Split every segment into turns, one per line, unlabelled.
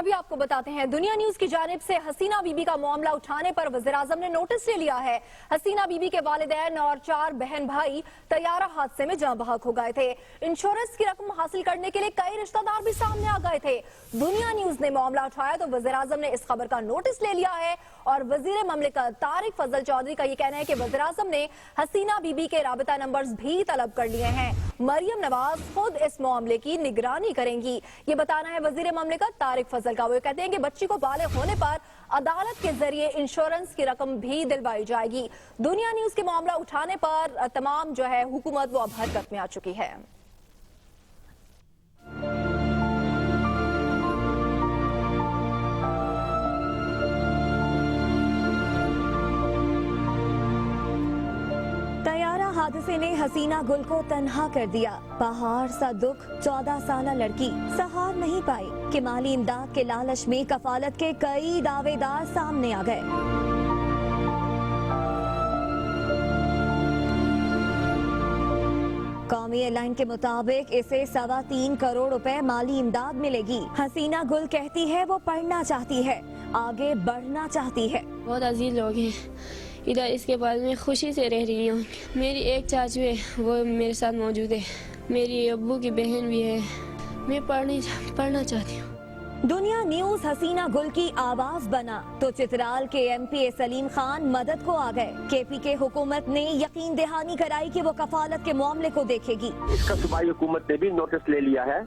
अभी आपको बताते हैं, दुनिया न्यूज की जानिब से हसीना बीबी का मामला उठाने पर वज़ीर-ए-आज़म ने नोटिस ले लिया है। हसीना बीबी के वालिदैन और 4 बहन भाई तैयारा हादसे में जाँ बहक हो गए थे। इंश्योरेंस की रकम हासिल करने के लिए कई रिश्तेदार भी सामने आ गए थे। दुनिया न्यूज ने मामला उठाया तो वज़ीर-ए-आज़म ने इस खबर का नोटिस ले लिया है और वजीर ममलिकत तारिक फजल चौधरी का ये कहना है कि वज़ीर-ए-आज़म ने हसीना बीबी के राबिता नंबर्स भी तलब कर लिए हैं। मरियम नवाज खुद इस मामले की निगरानी करेंगी, ये बताना है वजीर ममलिकत तारिक फजल का। वो कहते हैं कि बच्ची को बालिग होने पर अदालत के जरिए इंश्योरेंस की रकम भी दिलवाई जाएगी। दुनिया न्यूज के मामला उठाने पर तमाम जो है हुकूमत वो अब हरकत में आ चुकी है। तैयारा हादसे ने हसीना गुल को तन्हा कर दिया। पहाड़ सा दुख 14 साला लड़की सहार नहीं पाई कि माली इमदाद के लालच में कफालत के कई दावेदार सामने आ गए। कौमी एयरलाइन के मुताबिक इसे 3.25 करोड़ रुपए माली इमदाद मिलेगी। हसीना गुल कहती है वो पढ़ना चाहती है, आगे बढ़ना चाहती है।
बहुत अजीज लोग हैं इधर, इसके बाद मैं खुशी से रह रही हूँ। मेरी एक चाचू है वो मेरे साथ मौजूद है, मेरी अब्बू की बहन भी है। मैं पढ़ना चाहती हूँ।
दुनिया न्यूज हसीना गुल की आवाज बना तो चित्राल के MP सलीम खान मदद को आ गए। KP के हुकूमत ने यकीन दहानी कराई कि वो कफालत के मामले को देखेगी।
इसका सूबाई हुकूमत ने भी नोटिस ले लिया है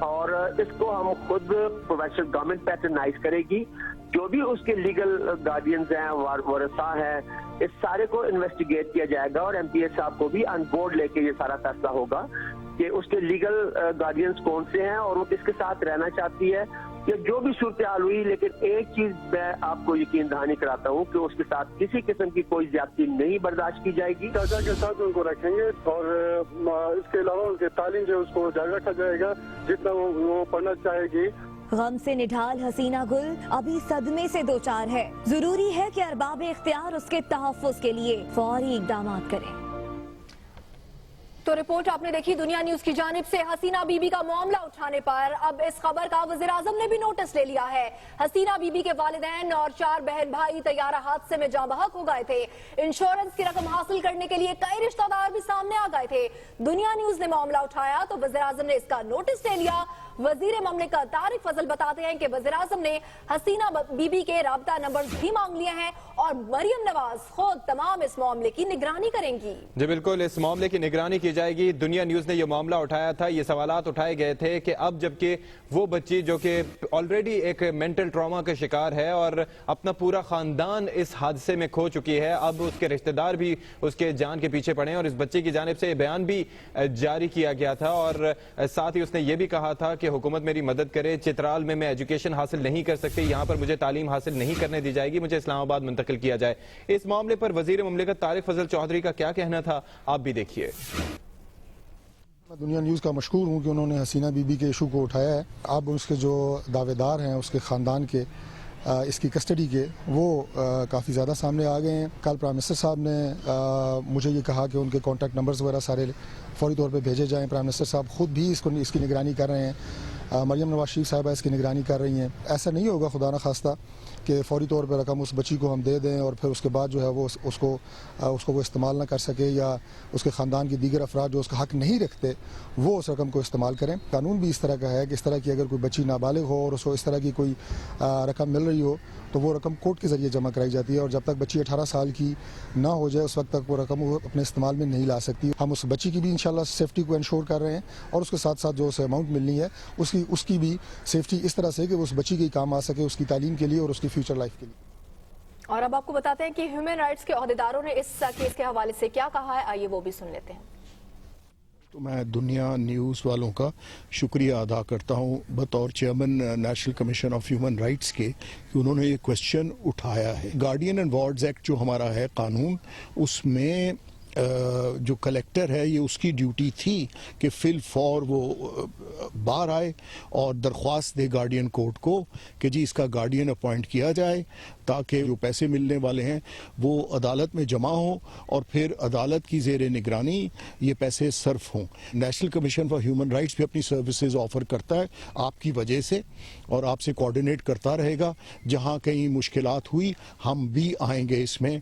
और इसको हम खुद प्रोविंशियल गवर्नमेंट पैटर्नाइज करेगी। जो भी उसके लीगल गार्डियंस हैं, वारसा हैं, इस सारे को इन्वेस्टिगेट किया जाएगा और MPA साहब को भी ऑन बोर्ड लेके ये सारा फैसला होगा कि उसके लीगल गार्डियंस कौन से हैं और वो किसके साथ रहना चाहती है या जो भी सूरत हाल हुई। लेकिन एक चीज मैं आपको यकीन दहानी कराता हूँ कि उसके साथ किसी किस्म की कोई ज्यादती नहीं बर्दाश्त की जाएगी।
चाचा के साथ उनको रखेंगे और इसके अलावा उनके तालीम जो उसको जारी रखा जाएगा जितना वो पढ़ना चाहेगी।
गम से निढाल हसीना गुल अभी सदमे से दो चार है। जरूरी है कि अरबाब इख्तियार उसके तहफ़्फ़ुज़ के लिए फौरी इक़दाम करें। तो रिपोर्ट आपने देखी दुनिया न्यूज की जानिब से। हसीना बीबी का मामला उठाने पर अब इस खबर का वज़ीर-ए-आज़म ने भी नोटिस ले लिया है। हसीना बीबी के वालिदैन और 4 बहन भाई तैयारा हादसे में जाँ बहक हो गए थे। इंश्योरेंस की रकम हासिल करने के लिए कई रिश्तेदार भी सामने आ गए थे। दुनिया न्यूज ने मामला उठाया तो वज़ीर-ए-आज़म ने इसका नोटिस ले लिया। वजीर ममलिकत तारिक फजल बताते हैं कि वज़ीर-ए-आज़म ने हसीना बीबी के राब्ता नंबर भी मांग लिए हैं और मरियम नवाज खुद तमाम इस मामले की निगरानी करेंगी।
जी बिल्कुल, इस मामले की निगरानी की जाएगी। दुनिया न्यूज ने यह मामला उठाया था, ये सवालात उठाए गए थे कि अब जबकि वो बच्ची जो कि ऑलरेडी एक मेंटल ट्रॉमा का शिकार है और अपना पूरा खानदान इस हादसे में खो चुकी है, अब उसके रिश्तेदार भी उसके जान के पीछे पड़े हैं और इस बच्चे की जानिब से बयान भी जारी किया गया था और साथ ही उसने ये भी कहा था कि हुकूमत मेरी मदद करे। चित्राल में मैं एजुकेशन हासिल नहीं कर सकती, यहाँ पर मुझे तालीम हासिल नहीं करने दी जाएगी, मुझे इस्लामाबाद मुंतकिल किया जाए। इस मामले पर वजीर ममलिकत तारिक फजल चौधरी का क्या कहना था, आप भी देखिए।
मैं दुनिया न्यूज़ का मशकूर हूँ कि उन्होंने हसीना बीबी के इशू को उठाया है। अब उसके जो दावेदार हैं उसके ख़ानदान के इसकी कस्टडी के वो काफ़ी ज़्यादा सामने आ गए हैं। कल प्राइम मिनिस्टर साहब ने मुझे ये कहा कि उनके कॉन्टैक्ट नंबर्स वगैरह सारे फौरी तौर पे भेजे जाएं। प्राइम मिनिस्टर साहब खुद भी इसकी निगरानी कर रहे हैं। मरियम नवाज शरीफ साहिबा इसकी निगरानी कर रही हैं। ऐसा नहीं होगा खुदा न खास्ता कि फौरी तौर पर रकम उस बच्ची को हम दे दें और फिर उसके बाद जो है वो उसको वो इस्तेमाल ना कर सके या उसके ख़ानदान के दीगर अफराद जो उसका हक नहीं रखते वो उस रकम को इस्तेमाल करें। कानून भी इस तरह का है कि इस तरह की अगर कोई बच्ची नाबालिग हो और उसको इस तरह की कोई रकम मिल रही हो तो वो रकम कोर्ट के ज़रिए जमा कराई जाती है और जब तक बच्ची 18 साल की ना हो जाए उस वक्त तक वो रकम वो अपने इस्तेमाल में नहीं ला सकती। हम उस बच्ची की भी इंशाल्लाह सेफ्टी को इंश्योर कर रहे हैं और उसके साथ साथ जो उसे अमाउंट मिलनी है उसकी भी सेफ्टी इस तरह से कि वो उस बच्ची के काम आ सके, उसकी तालीम के लिए और उसकी फ्यूचर लाइफ के लिए।
और अब आपको बताते हैं कि ह्यूमन राइट्स के अहदेदारों ने इस केस के हवाले से क्या कहा है, आइए वो भी सुन लेते हैं।
तो मैं दुनिया न्यूज़ वालों का शुक्रिया अदा करता हूँ बतौर chairman national commission of human rights के कि उन्होंने ये क्वेश्चन उठाया है। गार्डियन एंड वार्ड्स एक्ट जो हमारा है कानून, उसमें جو کلیکٹر ہے یہ اس کی ڈیوٹی تھی کہ فی الفور وہ باہر آئے اور درخواست دے گارڈین کورٹ کو کہ جی اس کا گارڈین اپوائنٹ کیا جائے تاکہ جو پیسے ملنے والے ہیں وہ عدالت میں جمع ہوں اور پھر عدالت کی زیر نگرانی یہ پیسے صرف ہوں. National commission for human rights بھی اپنی سروسز آفر کرتا ہے آپ کی وجہ سے اور آپ سے کوآرڈینیٹ کرتا رہے گا. جہاں کہیں مشکلات ہوئی ہم بھی آئیں گے اس میں.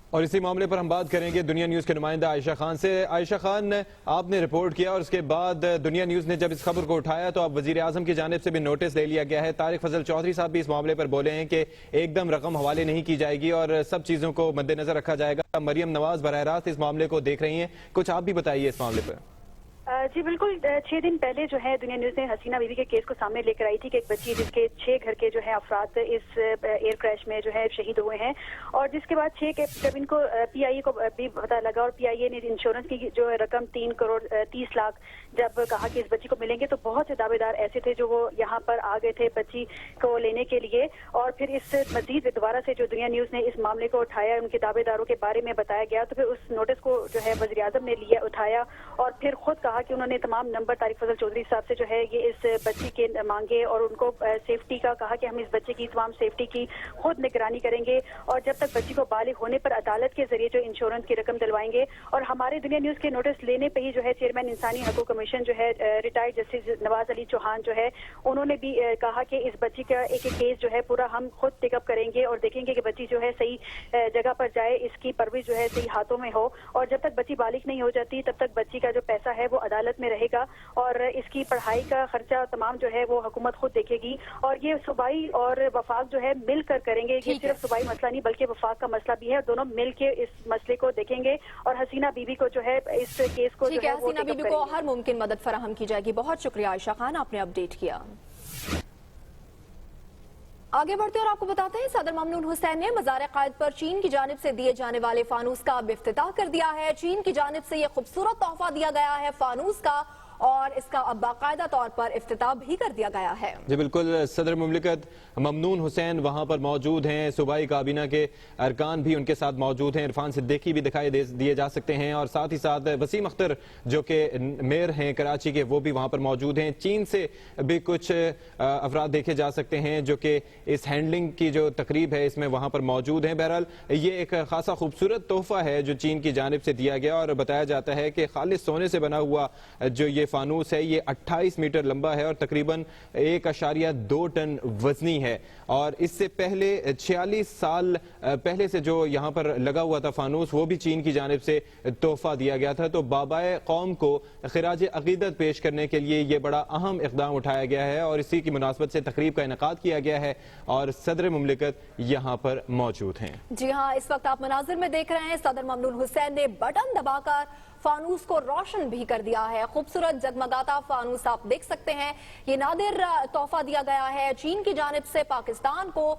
اور اسی معاملے پر ہم بات کریں گے دنیا نیوز کے نمائندہ عائشہ خان سے. عائشہ خان، آپ نے رپورٹ کیا اور اس کے بعد دنیا نیوز نے جب اس خبر کو اٹھایا تو اب وزیر اعظم کی جانب سے بھی نوٹس لے لیا گیا ہے. طارق فضل چودھری صاحب بھی اس معاملے پر بولے ہیں کہ ایک دم رقم حوالے نہیں کی جائے گی اور سب چیزوں کو مد نظر رکھا جائے گا. مریم نواز براہ راست اس معاملے کو دیکھ رہی ہیں، کچھ آپ بھی بتائیے اس معاملے پر.
جی بالکل، 6 دن پہلے جو ہے دنیا نیوز نے حسینہ بیوی کے کیس کو سامنے لے کر آئی تھی کہ ایک بچی جس کے 6 گھر کے جو ہے افراد اس ایئر کریش میں جو ہے شہید ہوئے ہیں، اور جس کے بعد جب ان کو پی آئی اے کو بھی پتہ لگا اور پی آئی اے نے انشورنس کی جو رقم 3 کروڑ 30 لاکھ جب کہا کہ اس بچی کو ملیں گے تو بہت سے دعوے دار ایسے تھے جو وہ یہاں پر آ گئے تھے بچی کو لینے کے لیے. اور پھر اس مزید دوبارہ سے جو دنیا نیوز نے اس معاملے کو اٹھایا، ان کے دعوے داروں کے بارے میں بتایا گیا، تو پھر اس نوٹس کو جو ہے وزیر اعظم نے اٹھایا اور پھر خود کہا کہ انہوں نے تمام نمبر طارق فضل چودھری صاحب سے جو ہے یہ اس بچی کے مانگے اور ان کو سیفٹی کا کہا کہ ہم اس بچے کی تمام سیفٹی کی خود نگرانی کریں گے اور جب تک بچی کو بالغ ہونے پر عدالت کے ذریعے جو انشورنس کی رقم دلوائیں گے. اور ہمارے دنیا نیوز کے نوٹس لینے پہ ہی جو ہے چیئرمین انسانی حقوق کمیشن جو ہے ریٹائرڈ جسٹس نواز علی چوہان جو ہے انہوں نے بھی کہا کہ اس بچی کا ایک کیس جو ہے پورا ہم خود پک اپ کریں گے اور دیکھیں گے کہ بچی جو ہے صحیح جگہ پر جائے، اس کی پرورش جو ہے صحیح ہاتھوں میں ہو، اور جب تک بچی بالغ نہیں ہو جاتی تب تک بچی کا جو پیسہ ہے وہ عدالت میں رہے گا اور اس کی پڑھائی کا خرچہ تمام جو ہے وہ حکومت خود دیکھے گی. اور یہ صوبائی اور وفاق جو ہے مل کر کریں گے. یہ صرف صوبائی مسئلہ نہیں بلکہ وفاق کا مسئلہ بھی ہے، دونوں مل کے اس مسئلے کو دیکھیں گے اور حسینہ بیوی کو جو ہے اس کیس کو جو ہے وہ
حسینہ بیوی کو ہر ممکن مدد فراہم کی جائے گی. بہت شکریہ عائشہ خان، آپ نے اپڈیٹ کیا. آگے بڑھتے اور آپ کو بتاتے ہیں صدر ممنون حسین نے مزار قائد پر چین کی جانب سے دیے جانے والے فانوس کا اب افتتاح کر دیا ہے. چین کی جانب سے یہ خوبصورت تحفہ دیا گیا ہے فانوس کا اور اس کا اب باقاعدہ طور پر افتتاح بھی کر دیا گیا ہے.
جی بالکل، صدر مملکت ممنون حسین وہاں پر موجود ہیں، صوبائی کابینہ کے ارکان بھی ان کے ساتھ موجود ہیں، عرفان صدیقی بھی دکھائی دیے جا سکتے ہیں اور ساتھ ہی ساتھ وسیم اختر جو کہ میئر ہیں کراچی کے وہ بھی وہاں پر موجود ہیں. چین سے بھی کچھ افراد دیکھے جا سکتے ہیں جو کہ اس ہینڈلنگ کی جو تقریب ہے اس میں وہاں پر موجود ہیں. بہرحال یہ ایک خاصا خوبصورت تحفہ ہے جو چین کی جانب سے دیا گیا اور بتایا جاتا ہے کہ خالص سونے سے بنا ہوا جو یہ فانوس ہے یہ 28 میٹر لمبا ہے اور تقریباً 1.2 ٹن وزنی ہے. اور اس سے پہلے 46 سال پہلے سے جو یہاں پر لگا ہوا تھا فانوس وہ بھی چین کی جانب سے تحفہ دیا گیا تھا. تو بابائے قوم کو خراج عقیدت پیش کرنے کے لیے یہ بڑا اہم اقدام اٹھایا گیا ہے اور اسی کی مناسبت سے تقریب کا انعقاد کیا گیا ہے اور صدر مملکت یہاں پر موجود ہیں.
جی ہاں، اس وقت آپ مناظر میں دیکھ رہے ہیں صدر ممنون حسین نے بٹن دبا کر فانوس کو روشن بھی کر دیا ہے. خوبصورت جگمگاتا فانوس آپ دیکھ سکتے ہیں. یہ نادر تحفہ دیا گیا ہے چین کی جانب سے پاکستان کو.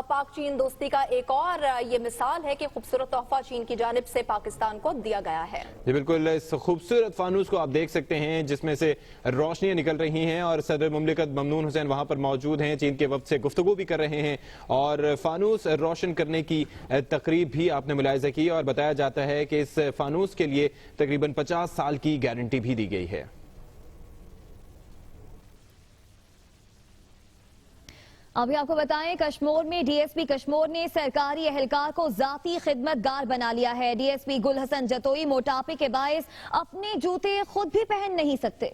پاک چین دوستی کا ایک اور یہ مثال ہے کہ خوبصورت تحفہ چین کی جانب سے پاکستان کو دیا گیا ہے.
جی بالکل، اس خوبصورت فانوس کو آپ دیکھ سکتے ہیں جس میں سے روشنیاں نکل رہی ہیں اور صدر مملکت ممنون حسین وہاں پر موجود ہیں، چین کے وفد سے گفتگو بھی کر رہے ہیں اور فانوس روشن کرنے کی تقریب بھی آپ نے ملاحظہ کی اور بتایا جاتا ہے کہ اس فانوس کے لیے تقریباً 50 سال کی گارنٹی بھی دی گئی ہے.
ابھی آپ کو بتائیں کشمور میں ڈی ایس پی کشمور نے سرکاری اہلکار کو ذاتی خدمت گار بنا لیا ہے. ڈی ایس پی گل حسن جتوئی موٹاپے کے باعث اپنے جوتے خود بھی پہن نہیں سکتے.